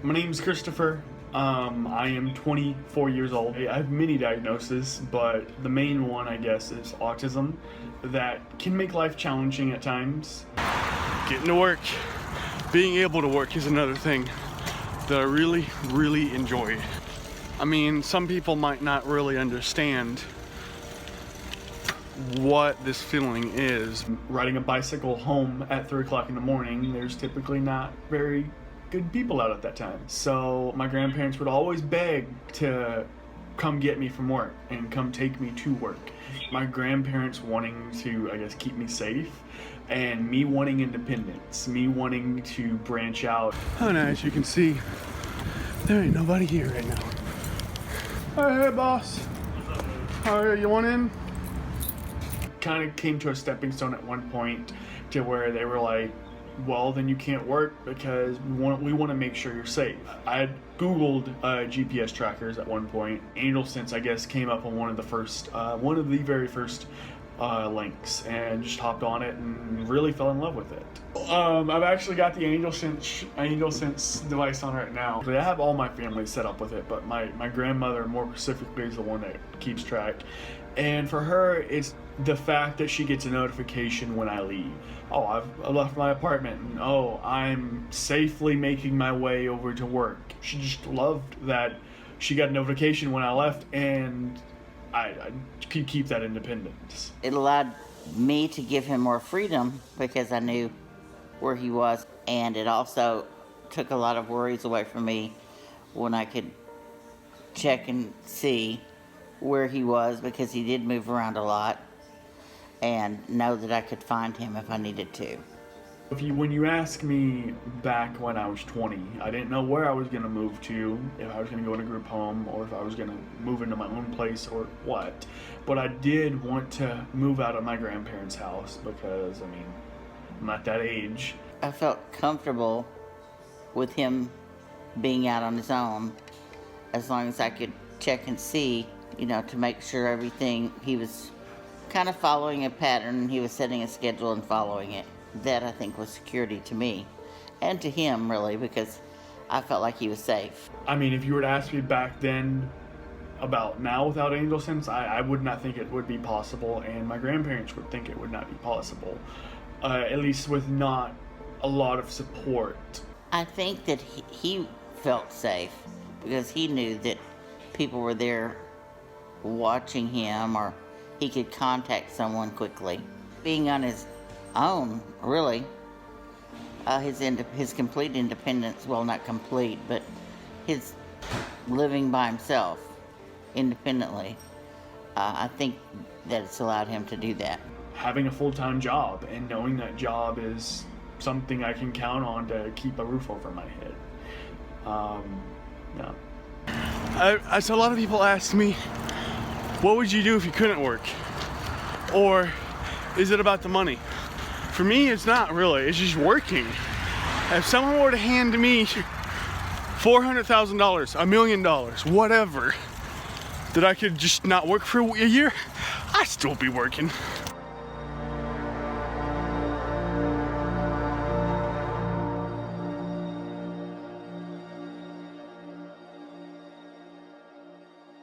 My name's Christopher. I am 24 years old. I have many diagnoses, but the main one, I guess, is autism that can make life challenging at times. Getting to work, being able to work is another thing that I really, really enjoy. I mean, some people might not really understand what this feeling is. Riding a bicycle home at 3 o'clock in the morning, there's typically not very good people out at that time. So my grandparents would always beg to come get me from work and come take me to work. My grandparents wanting to, I guess, keep me safe, and me wanting independence, me wanting to branch out. Oh, now as you can see, there ain't nobody here right now. Hey, boss. You want in? Kind of came to a stepping stone at one point to where they were like, well, then you can't work because we want to make sure you're safe. I had Googled GPS trackers at one point. AngelSense, I guess, came up on one of the very first links, and just hopped on it and really fell in love with it. I've actually got the AngelSense device on right now. I have all my family set up with it, but my grandmother more specifically is the one that keeps track. And for her, it's the fact that she gets a notification when I leave. Oh, I left my apartment, and oh, I'm safely making my way over to work. She just loved that she got a notification when I left, and I could keep that independence. It allowed me to give him more freedom because I knew where he was, and it also took a lot of worries away from me when I could check and see where he was, because he did move around a lot, and know that I could find him if I needed to. When you ask me back when I was 20, I didn't know where I was going to move to, if I was going to go in a group home or if I was going to move into my own place or what. But I did want to move out of my grandparents' house because, I mean, I'm at that age. I felt comfortable with him being out on his own as long as I could check and see, to make sure everything, he was kind of following a pattern, he was setting a schedule and following it. That, I think, was security to me and to him, really, because I felt like he was safe. I mean, if you were to ask me back then about now without AngelSense, I would not think it would be possible, and my grandparents would think it would not be possible, at least with not a lot of support. I think that he felt safe because he knew that people were there watching him, or he could contact someone quickly. Being on his own, really, his complete independence, well, not complete, but his living by himself independently, I think that it's allowed him to do that. Having a full-time job and knowing that job is something I can count on to keep a roof over my head. Yeah. So a lot of people ask me, what would you do if you couldn't work? Or is it about the money? For me, it's not really. It's just working. If someone were to hand me $400,000, $1 million, whatever, that I could just not work for a year, I'd still be working.